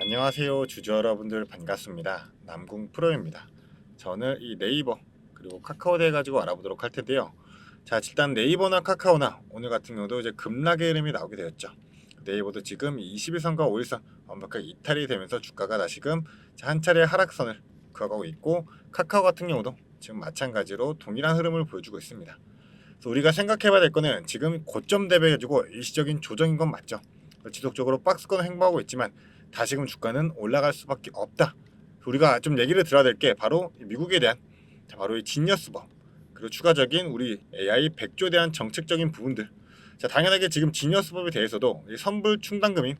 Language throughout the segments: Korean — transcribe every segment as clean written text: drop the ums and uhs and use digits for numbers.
안녕하세요 주주 여러분들 반갑습니다. 남궁 프로입니다. 자, 오늘 이 네이버 그리고 카카오 대해 가지고 알아보도록 할 텐데요. 자, 일단 네이버나 카카오나 오늘 같은 경우도 이제 급락의 흐름이 나오게 되었죠. 네이버도 지금 21선과 5일선 완벽하게 이탈이 되면서 주가가 다시금 한 차례 하락선을 그어가고 있고, 카카오 같은 경우도 지금 마찬가지로 동일한 흐름을 보여주고 있습니다. 그래서 우리가 생각해봐야 될 거는 지금 고점 대비해가지고 일시적인 조정인 건 맞죠. 지속적으로 박스권을 횡보하고 있지만 다시금 주가는 올라갈 수밖에 없다. 우리가 좀 얘기를 들어야 될 게 바로 미국에 대한 바로 이 지니어스법, 그리고 추가적인 우리 AI 100조에 대한 정책적인 부분들. 자, 당연하게 지금 지니어스법에 대해서도 이 선불 충당금인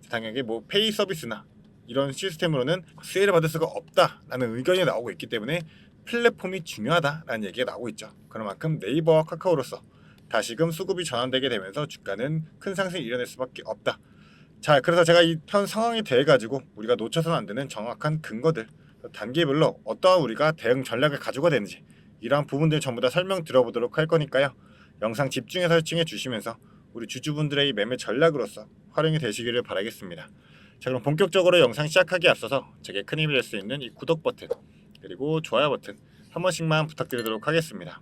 당연하게 뭐 페이 서비스나 이런 시스템으로는 수혜를 받을 수가 없다라는 의견이 나오고 있기 때문에 플랫폼이 중요하다라는 얘기가 나오고 있죠. 그런 만큼 네이버와 카카오로서 다시금 수급이 전환되게 되면서 주가는 큰 상승을 이뤄낼 수밖에 없다. 자, 그래서 제가 이 현 상황에 대해 가지고 우리가 놓쳐서는 안 되는 정확한 근거들, 단계별로 어떠한 우리가 대응 전략을 가지고 되는지 이러한 부분들 전부 다 설명드려보도록 할 거니까요. 영상 집중해서 시청해 주시면서 우리 주주분들의 이 매매 전략으로서 활용이 되시기를 바라겠습니다. 자, 그럼 본격적으로 영상 시작하기에 앞서서 제게 큰 힘이 될 수 있는 이 구독 버튼 그리고 좋아요 버튼 한 번씩만 부탁드리도록 하겠습니다.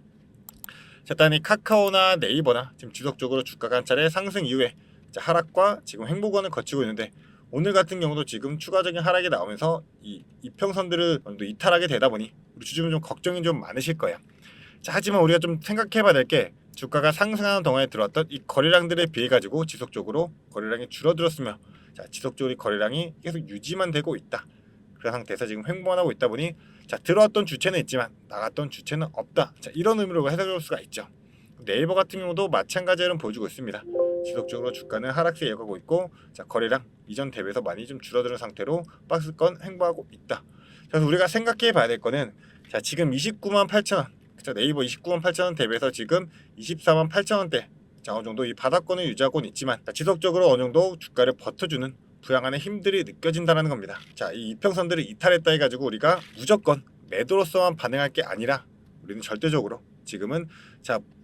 자, 일단 이 카카오나 네이버나 지금 지속적으로 주가가 한 차례 상승 이후에 하락과 지금 횡보권을 거치고 있는데, 오늘 같은 경우도 지금 추가적인 하락이 나오면서 이 이평선들을 어느 정도 이탈하게 되다 보니 우리 주주분 좀 걱정이 좀 많으실 거예요. 자, 하지만 우리가 좀 생각해봐야 될 게 주가가 상승하는 동안에 들어왔던 이 거래량들에 비해 가지고 지속적으로 거래량이 줄어들었으며, 자, 지속적으로 이 거래량이 계속 유지만 되고 있다. 그런 상태에서 지금 횡보만 하고 있다 보니 들어왔던 주체는 있지만 나갔던 주체는 없다. 자, 이런 의미로 해석할 수가 있죠. 네이버 같은 경우도 마찬가지로 보여주고 있습니다. 지속적으로 주가는 하락세 이어가고 있고, 자, 거래량 이전 대비해서 많이 좀 줄어드는 상태로 박스권 횡보하고 있다. 그래서 우리가 생각해 봐야 될 거는, 자, 지금 29만 8천 원, 네이버 29만 8천 원 대비해서 지금 24만 8천 원대, 자, 어느 정도 이 바닥권을 유지하고는 있지만, 자, 지속적으로 어느 정도 주가를 버텨주는 부양하는 힘들이 느껴진다는 겁니다. 자, 이 이평선들을 이탈했다 해가지고 우리가 무조건 매도로서만 반응할 게 아니라 우리는 절대적으로 지금은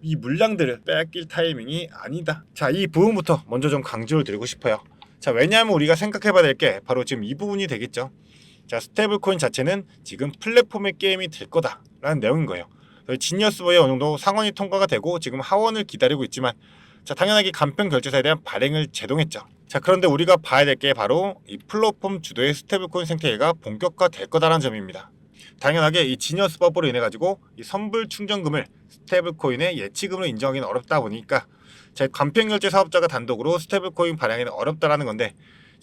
이 물량들을 빼앗길 타이밍이 아니다. 자, 이 부분부터 먼저 좀 강조를 드리고 싶어요. 자, 왜냐하면 우리가 생각해봐야 될 게 바로 지금 이 부분이 되겠죠. 자, 스테이블 코인 자체는 지금 플랫폼의 게임이 될 거다라는 내용인 거예요. 지니어스버의 어느 정도 상원이 통과가 되고 지금 하원을 기다리고 있지만, 자, 당연하게 간편 결제사에 대한 발행을 제동했죠. 자, 그런데 우리가 봐야 될 게 바로 이 플랫폼 주도의 스테이블 코인 생태계가 본격화될 거다라는 점입니다. 당연하게 이 지니어스법으로 인해 가지고 이 선불 충전금을 스테이블코인의 예치금으로 인정하기는 어렵다 보니까 간편 결제 사업자가 단독으로 스테이블코인 발행하기는 어렵다라는 건데,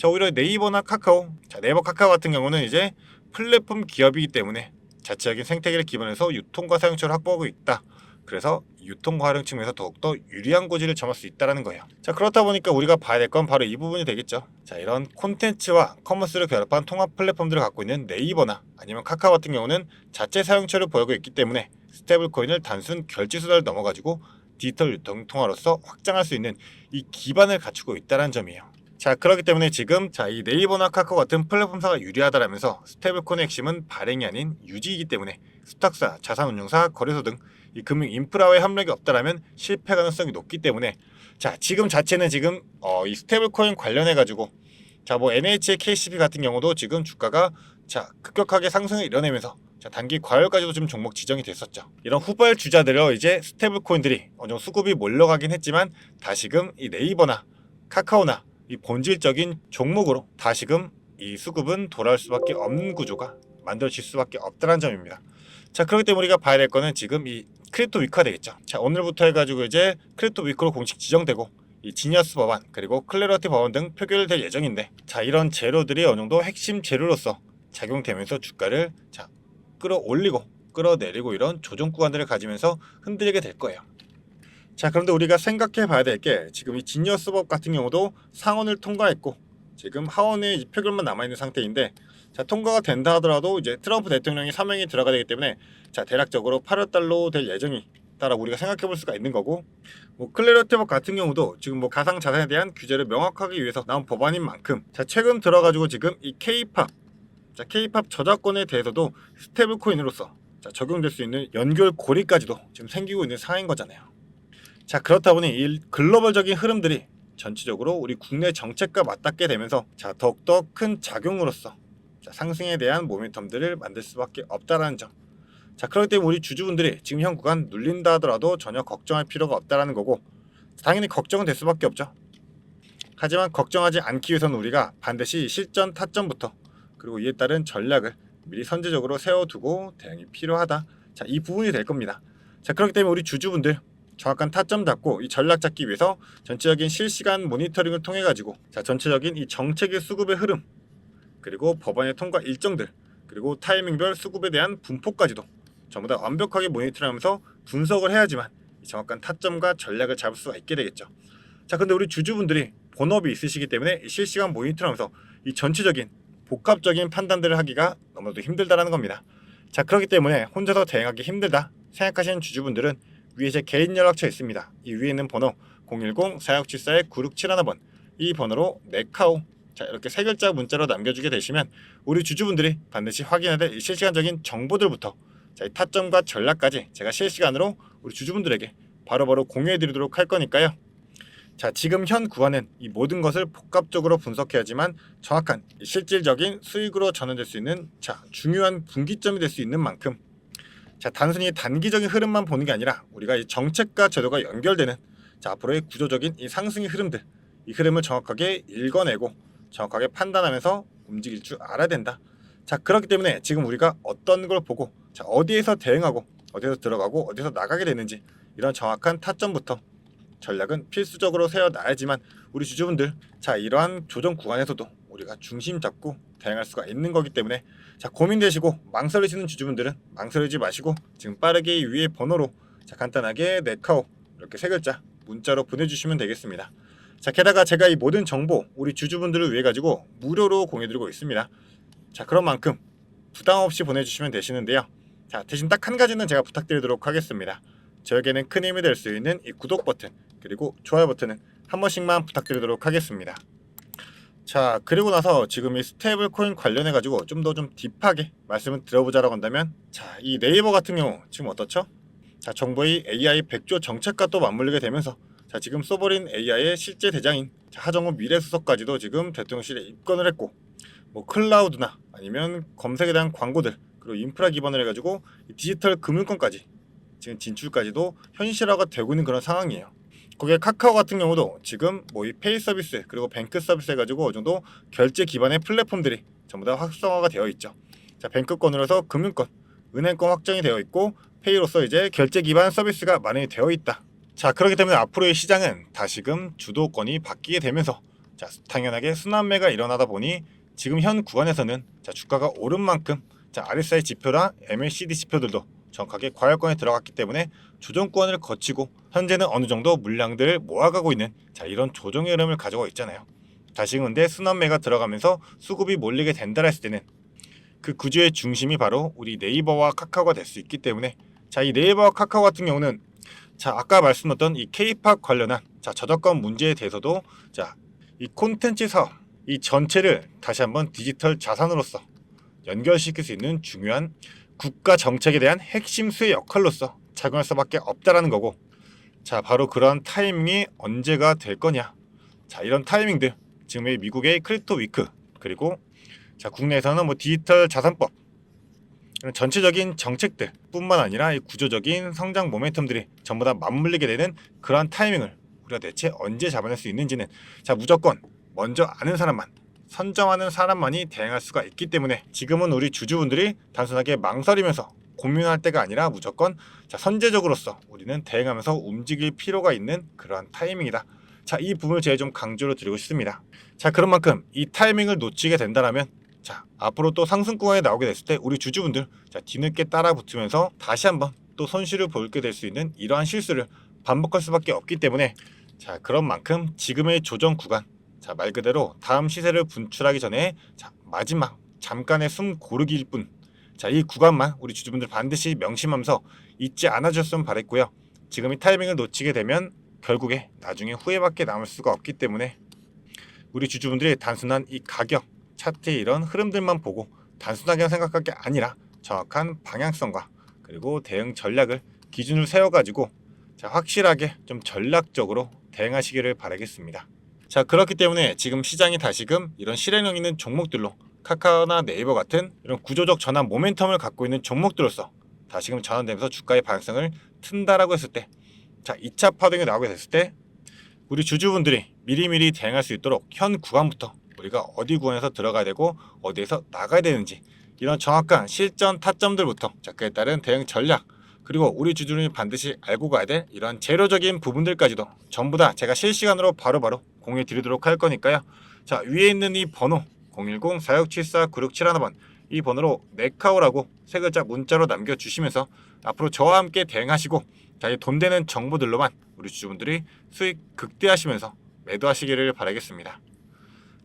오히려 네이버나 카카오, 네이버 카카오 같은 경우는 이제 플랫폼 기업이기 때문에 자체적인 생태계를 기반해서 유통과 사용처를 확보하고 있다. 그래서 유통과 활용 측면에서 더욱더 유리한 고지를 점할 수 있다는 거예요. 자, 그렇다 보니까 우리가 봐야 될 건 바로 이 부분이 되겠죠. 자, 이런 콘텐츠와 커머스를 결합한 통합 플랫폼들을 갖고 있는 네이버나 아니면 카카오 같은 경우는 자체 사용처를 보유하고 있기 때문에 스테이블 코인을 단순 결제 수단을 넘어가지고 디지털 유통 통화로서 확장할 수 있는 이 기반을 갖추고 있다는 점이에요. 자, 그렇기 때문에 지금 이 네이버나 카카오 같은 플랫폼사가 유리하다라면서 스테이블코인의 핵심은 발행이 아닌 유지이기 때문에 수탁사, 자산운용사, 거래소 등 이 금융 인프라의 협력이 없다라면 실패 가능성이 높기 때문에, 자, 지금 자체는 지금 이 스테이블코인 관련해 가지고 뭐 NH의 KCP 같은 경우도 지금 주가가 급격하게 상승을 이뤄내면서 단기 과열까지도 좀 종목 지정이 됐었죠. 이런 후발 주자들로 이제 스테이블코인들이 어느 정도 수급이 몰려가긴 했지만 다시금 이 네이버나 카카오나 이 본질적인 종목으로 다시금 이 수급은 돌아올 수밖에 없는 구조가 만들어질 수밖에 없다는 점입니다. 자, 그렇기 때문에 우리가 봐야 될 거는 지금 이 크립토 위크가 되겠죠. 자, 오늘부터 해가지고 이제 크립토 위크로 공식 지정되고 이 지니어스 법안 그리고 클래리티 법안 등 표결될 예정인데, 자, 이런 재료들이 어느 정도 핵심 재료로서 작용되면서 주가를 끌어올리고 끌어내리고 이런 조정 구간들을 가지면서 흔들리게 될 거예요. 자, 그런데 우리가 생각해 봐야 될 게 지금 이 지니어스법 같은 경우도 상원을 통과했고 지금 하원의 표결만 남아있는 상태인데, 통과가 된다 하더라도 이제 트럼프 대통령이 사명이 들어가야 되기 때문에 대략적으로 8월달로 될 예정이 따라 우리가 생각해 볼 수가 있는 거고, 클래리티법 같은 경우도 지금 가상 자산에 대한 규제를 명확하기 위해서 나온 법안인 만큼 최근 들어가지고 지금 이 K-팝 저작권에 대해서도 스테이블 코인으로서 적용될 수 있는 연결 고리까지도 지금 생기고 있는 상황인 거잖아요. 자, 그렇다 보니 이 글로벌적인 흐름들이 전체적으로 우리 국내 정책과 맞닿게 되면서 자 더욱더 큰 작용으로서 자, 상승에 대한 모멘텀들을 만들 수밖에 없다라는 점. 자 그렇기 때문에 우리 주주분들이 지금 현 구간 눌린다 하더라도 전혀 걱정할 필요가 없다라는 거고, 당연히 걱정은 될 수밖에 없죠. 하지만 걱정하지 않기 위해서는 우리가 반드시 실전 타점부터 그리고 이에 따른 전략을 미리 선제적으로 세워두고 대응이 필요하다. 자, 이 부분이 될 겁니다. 자, 그렇기 때문에 우리 주주분들 정확한 타점 잡고 이 전략 잡기 위해서 전체적인 실시간 모니터링을 통해 가지고 자, 전체적인 이 정책의 수급의 흐름 그리고 법안의 통과 일정들 그리고 타이밍별 수급에 대한 분포까지도 전부 다 완벽하게 모니터링하면서 분석을 해야지만 이 정확한 타점과 전략을 잡을 수가 있게 되겠죠. 자, 근데 우리 주주분들이 본업이 있으시기 때문에 이 실시간 모니터링하면서 이 전체적인 복합적인 판단들을 하기가 너무나도 힘들다라는 겁니다. 자, 그렇기 때문에 혼자서 대응하기 힘들다 생각하시는 주주분들은 위에 제 개인 연락처 있습니다. 이 위에 있는 번호 010-4674-9671번 이 번호로 네카오 자 이렇게 세 글자 문자로 남겨주게 되시면 우리 주주분들이 반드시 확인해야 될 실시간적인 정보들부터 자, 이 타점과 전략까지 제가 실시간으로 우리 주주분들에게 바로바로 공유해 드리도록 할 거니까요. 자, 지금 현 구간은 이 모든 것을 복합적으로 분석해야지만 정확한 실질적인 수익으로 전환될 수 있는 자 중요한 분기점이 될 수 있는 만큼 자 단순히 단기적인 흐름만 보는 게 아니라 우리가 이 정책과 제도가 연결되는 자 앞으로의 구조적인 이 상승의 흐름들 이 흐름을 정확하게 읽어내고 정확하게 판단하면서 움직일 줄 알아야 된다. 자 그렇기 때문에 지금 우리가 어떤 걸 보고 자 어디에서 대응하고 어디에서 들어가고 어디에서 나가게 되는지 이런 정확한 타점부터 전략은 필수적으로 세워놔야지만 우리 주주분들 자 이러한 조정 구간에서도 우리가 중심 잡고 대응할 수가 있는 거기 때문에 자 고민되시고 망설이시는 주주분들은 망설이지 마시고 지금 빠르게 위에 번호로 자 간단하게 네카오 이렇게 세 글자 문자로 보내주시면 되겠습니다. 자 게다가 제가 이 모든 정보 우리 주주분들을 위해 가지고 무료로 공유드리고 있습니다. 자 그런 만큼 부담 없이 보내주시면 되시는데요. 자 대신 딱 한 가지는 제가 부탁드리도록 하겠습니다. 저에게는 큰 힘이 될 수 있는 이 구독 버튼 그리고 좋아요 버튼은 한 번씩만 부탁드리도록 하겠습니다. 자 그리고 나서 지금 이 스테이블 코인 관련해 가지고 좀 더 좀 딥하게 말씀을 드려보자라고 한다면 자 이 네이버 같은 경우 지금 어떻죠? 자 정부의 AI 100조 정책과 또 맞물리게 되면서 자 지금 소버린 AI의 실제 대장인 자, 하정우 미래수석까지도 지금 대통령실에 입건을 했고 뭐 클라우드나 아니면 검색에 대한 광고들 그리고 인프라 기반을 해가지고 디지털 금융권까지 지금 진출까지도 현실화가 되고 있는 그런 상황이에요. 거기에 카카오 같은 경우도 지금 뭐 이 페이 서비스 그리고 뱅크 서비스 해가지고 어느 정도 결제 기반의 플랫폼들이 전부 다 활성화가 되어 있죠. 자 뱅크권으로 해서 금융권, 은행권 확정이 되어 있고 페이로서 이제 결제 기반 서비스가 마련이 되어 있다. 자 그렇기 때문에 앞으로의 시장은 다시금 주도권이 바뀌게 되면서 자 당연하게 순환매가 일어나다 보니 지금 현 구간에서는 자 주가가 오른 만큼 자 RSI 지표나 MACD 지표들도 정확하게 과열권에 들어갔기 때문에 조정권을 거치고 현재는 어느 정도 물량들을 모아가고 있는 자 이런 조정의 흐름을 가지고 있잖아요. 다시 근데 순환매가 들어가면서 수급이 몰리게 된다 했을 때는 그 구조의 중심이 바로 우리 네이버와 카카오가 될 수 있기 때문에 자 이 네이버와 카카오 같은 경우는 자 아까 말씀드렸던 이 K-팝 관련한 자 저작권 문제에 대해서도 자 이 콘텐츠 사업 이 전체를 다시 한번 디지털 자산으로서 연결시킬 수 있는 중요한 국가 정책에 대한 핵심 수의 역할로서 작용할 수밖에 없다라는 거고 자 바로 그런 타이밍이 언제가 될 거냐 자 이런 타이밍들 지금의 미국의 크립토 위크 그리고 자 국내에서는 뭐 디지털 자산법 이런 전체적인 정책들 뿐만 아니라 이 구조적인 성장 모멘텀들이 전부 다 맞물리게 되는 그러한 타이밍을 우리가 대체 언제 잡아낼 수 있는지는 자 무조건 먼저 아는 사람만 선정하는 사람만이 대응할 수가 있기 때문에 지금은 우리 주주분들이 단순하게 망설이면서 고민할 때가 아니라 무조건 자 선제적으로서 우리는 대응하면서 움직일 필요가 있는 그러한 타이밍이다. 자 이 부분을 제가 좀 강조를 드리고 싶습니다. 자 그런 만큼 이 타이밍을 놓치게 된다면 자 앞으로 또 상승구간에 나오게 됐을 때 우리 주주분들 자 뒤늦게 따라 붙으면서 다시 한번 또 손실을 보게 될 수 있는 이러한 실수를 반복할 수밖에 없기 때문에 자 그런 만큼 지금의 조정 구간 자 말 그대로 다음 시세를 분출하기 전에 자 마지막 잠깐의 숨 고르기일 뿐 자 이 구간만 우리 주주분들 반드시 명심하면서 잊지 않아 주셨으면 바랬고요. 지금 이 타이밍을 놓치게 되면 결국에 나중에 후회밖에 남을 수가 없기 때문에 우리 주주분들이 단순한 이 가격 차트의 이런 흐름들만 보고 단순하게 생각할 게 아니라 정확한 방향성과 그리고 대응 전략을 기준을 세워가지고 자 확실하게 좀 전략적으로 대응하시기를 바라겠습니다. 자, 그렇기 때문에 지금 시장이 다시금 이런 실행력 있는 종목들로 카카오나 네이버 같은 이런 구조적 전환 모멘텀을 갖고 있는 종목들로서 다시금 전환되면서 주가의 방향성을 튼다라고 했을 때, 자, 2차 파동이 나오게 됐을 때 우리 주주분들이 미리미리 대응할 수 있도록 현 구간부터 우리가 어디 구간에서 들어가야 되고 어디에서 나가야 되는지 이런 정확한 실전 타점들부터, 자, 그에 따른 대응 전략, 그리고 우리 주주들이 반드시 알고 가야 될 이런 재료적인 부분들까지도 전부 다 제가 실시간으로 바로바로 공유해 드리도록 할 거니까요. 자, 위에 있는 이 번호 010-4674-9671번 이 번호로 네카오라고 세 글자 문자로 남겨주시면서 앞으로 저와 함께 대응하시고, 자, 이 돈 되는 정보들로만 우리 주주분들이 수익 극대화하시면서 매도하시기를 바라겠습니다.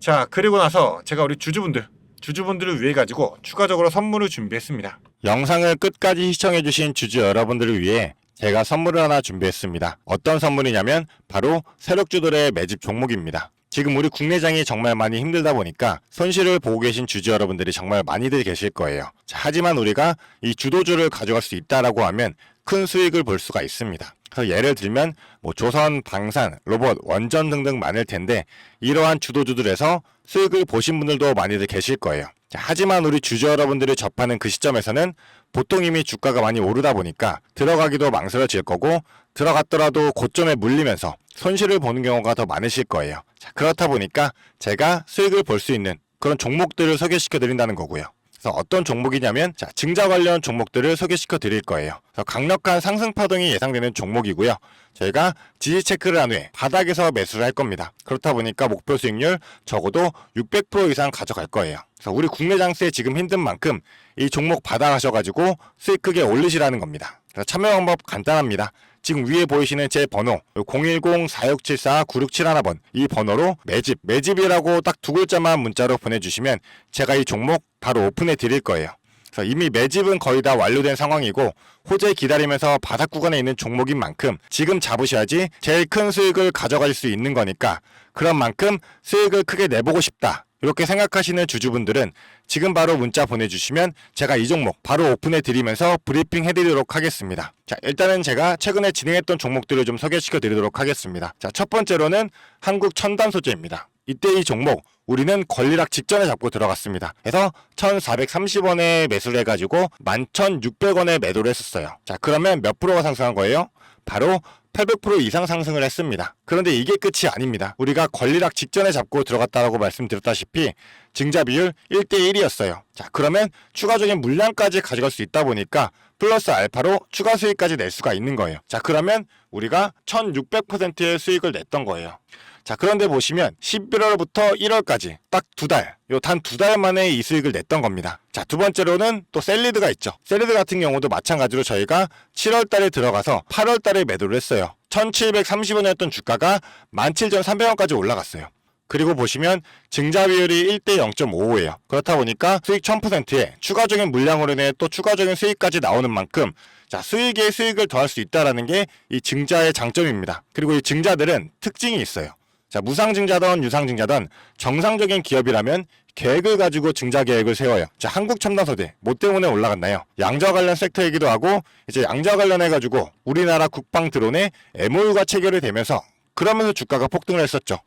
자, 그리고 나서 제가 우리 주주분들을 위해 가지고 추가적으로 선물을 준비했습니다. 영상을 끝까지 시청해주신 주주 여러분들을 위해 제가 선물을 하나 준비했습니다. 어떤 선물이냐면 바로 세력주들의 매집 종목입니다. 지금 우리 국내장이 정말 많이 힘들다 보니까 손실을 보고 계신 주주 여러분들이 정말 많이들 계실 거예요. 자, 하지만 우리가 이 주도주를 가져갈 수 있다라고 하면 큰 수익을 볼 수가 있습니다. 그래서 예를 들면 조선, 방산, 로봇, 원전 등등 많을 텐데 이러한 주도주들에서 수익을 보신 분들도 많이들 계실 거예요. 자, 하지만 우리 주주 여러분들이 접하는 그 시점에서는 보통 이미 주가가 많이 오르다 보니까 들어가기도 망설여질 거고, 들어갔더라도 고점에 물리면서 손실을 보는 경우가 더 많으실 거예요. 자, 그렇다 보니까 제가 수익을 볼 수 있는 그런 종목들을 소개시켜 드린다는 거고요. 그래서 어떤 종목이냐면, 자, 증자 관련 종목들을 소개시켜 드릴 거예요. 그래서 강력한 상승 파동이 예상되는 종목이고요. 저희가 지지 체크를 한 후에 바닥에서 매수를 할 겁니다. 그렇다 보니까 목표 수익률 적어도 600% 이상 가져갈 거예요. 그래서 우리 국내 장세에 지금 힘든 만큼 이 종목 받아가셔가지고 수익 크게 올리시라는 겁니다. 그래서 참여 방법 간단합니다. 지금 위에 보이시는 제 번호 010-4674-9671번 이 번호로 매집이라고 딱 두 글자만 문자로 보내주시면 제가 이 종목 바로 오픈해 드릴 거예요. 그래서 이미 매집은 거의 다 완료된 상황이고 호재 기다리면서 바닥 구간에 있는 종목인 만큼 지금 잡으셔야지 제일 큰 수익을 가져갈 수 있는 거니까, 그런 만큼 수익을 크게 내보고 싶다 이렇게 생각하시는 주주분들은 지금 바로 문자 보내주시면 제가 이 종목 바로 오픈해 드리면서 브리핑 해드리도록 하겠습니다. 자, 일단은 제가 최근에 진행했던 종목들을 좀 소개시켜 드리도록 하겠습니다. 자, 첫 번째로는 한국 첨단소재입니다. 이때 이 종목 우리는 권리락 직전에 잡고 들어갔습니다. 그래서 1430원에 매수를 해가지고 11,600원에 매도를 했었어요. 자, 그러면 몇 프로가 상승한 거예요? 바로 800% 이상 상승을 했습니다. 그런데 이게 끝이 아닙니다. 우리가 권리락 직전에 잡고 들어갔다고 말씀드렸다시피 증자 비율 1대1이었어요. 자, 그러면 추가적인 물량까지 가져갈 수 있다 보니까 플러스 알파로 추가 수익까지 낼 수가 있는 거예요. 자, 그러면 우리가 1600%의 수익을 냈던 거예요. 자, 그런데 보시면 11월부터 1월까지 딱 단 두 달 만에 이 수익을 냈던 겁니다. 자, 두 번째로는 또 셀리드가 있죠. 셀리드 같은 경우도 마찬가지로 저희가 7월 달에 들어가서 8월 달에 매도를 했어요. 1730원이었던 주가가 17,300원까지 올라갔어요. 그리고 보시면 증자 비율이 1대 0.55예요. 그렇다 보니까 수익 1000%에 추가적인 물량으로 인해 또 추가적인 수익까지 나오는 만큼, 자, 수익에 수익을 더할 수 있다는 게 이 증자의 장점입니다. 그리고 이 증자들은 특징이 있어요. 자, 무상증자든 유상증자든 정상적인 기업이라면 계획을 가지고 증자 계획을 세워요. 자, 한국첨단소재 뭐 때문에 올라갔나요? 양자 관련 섹터이기도 하고, 이제 양자 관련해가지고 우리나라 국방 드론에 MOU가 체결이 되면서 그러면서 주가가 폭등을 했었죠.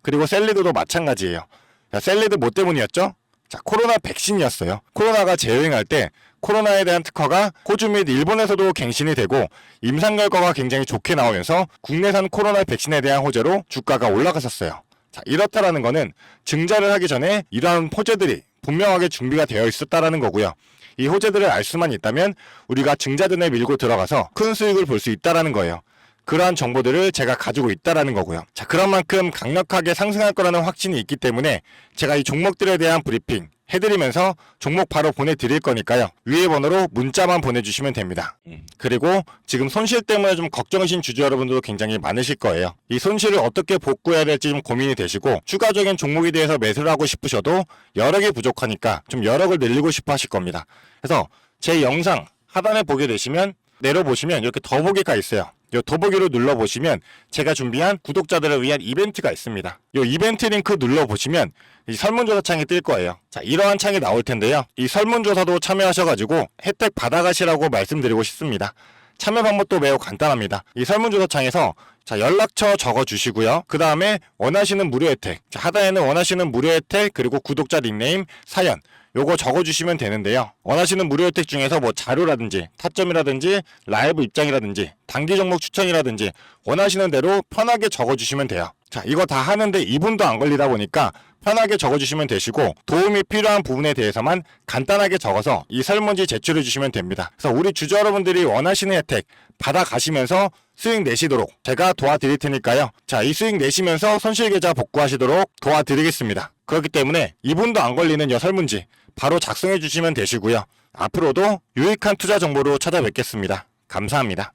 그리고 셀리드도 마찬가지예요. 자, 셀리드 뭐 때문이었죠? 자, 코로나 백신이었어요. 코로나가 재유행할 때 코로나에 대한 특허가 호주 및 일본에서도 갱신이 되고 임상 결과가 굉장히 좋게 나오면서 국내산 코로나 백신에 대한 호재로 주가가 올라갔었어요. 자, 이렇다라는 거는 증자를 하기 전에 이러한 호재들이 분명하게 준비가 되어 있었다라는 거고요. 이 호재들을 알 수만 있다면 우리가 증자든에 밀고 들어가서 큰 수익을 볼 수 있다라는 거예요. 그러한 정보들을 제가 가지고 있다라는 거고요. 자, 그런 만큼 강력하게 상승할 거라는 확신이 있기 때문에 제가 이 종목들에 대한 브리핑 해드리면서 종목 바로 보내드릴 거니까요. 위에 번호로 문자만 보내주시면 됩니다. 그리고 지금 손실 때문에 좀 걱정이신 주주 여러분들도 굉장히 많으실 거예요. 이 손실을 어떻게 복구해야 될지 좀 고민이 되시고 추가적인 종목에 대해서 매수를 하고 싶으셔도 여력이 부족하니까 좀 여력을 늘리고 싶어 하실 겁니다. 그래서 제 영상 하단에 보게 되시면 내려보시면 이렇게 더보기가 있어요. 이 더보기로 눌러보시면 제가 준비한 구독자들을 위한 이벤트가 있습니다. 이 이벤트 링크 눌러보시면 이 설문조사 창이 뜰 거예요. 자, 이러한 창이 나올 텐데요. 이 설문조사도 참여하셔가지고 혜택 받아가시라고 말씀드리고 싶습니다. 참여 방법도 매우 간단합니다. 이 설문조사 창에서 자, 연락처 적어주시고요. 그 다음에 원하시는 무료 혜택. 자, 하단에는 원하시는 무료 혜택 그리고 구독자 닉네임, 사연 요거 적어주시면 되는데요. 원하시는 무료 혜택 중에서 뭐 자료라든지 타점이라든지 라이브 입장이라든지 단기 종목 추천이라든지 원하시는 대로 편하게 적어주시면 돼요. 자, 이거 다 하는데 2분도 안 걸리다 보니까 편하게 적어주시면 되시고 도움이 필요한 부분에 대해서만 간단하게 적어서 이 설문지 제출해 주시면 됩니다. 그래서 우리 주주 여러분들이 원하시는 혜택 받아가시면서 수익 내시도록 제가 도와드릴 테니까요. 자, 이 수익 내시면서 손실계좌 복구하시도록 도와드리겠습니다. 그렇기 때문에 2분도 안 걸리는 이 설문지 바로 작성해 주시면 되시고요. 앞으로도 유익한 투자 정보로 찾아뵙겠습니다. 감사합니다.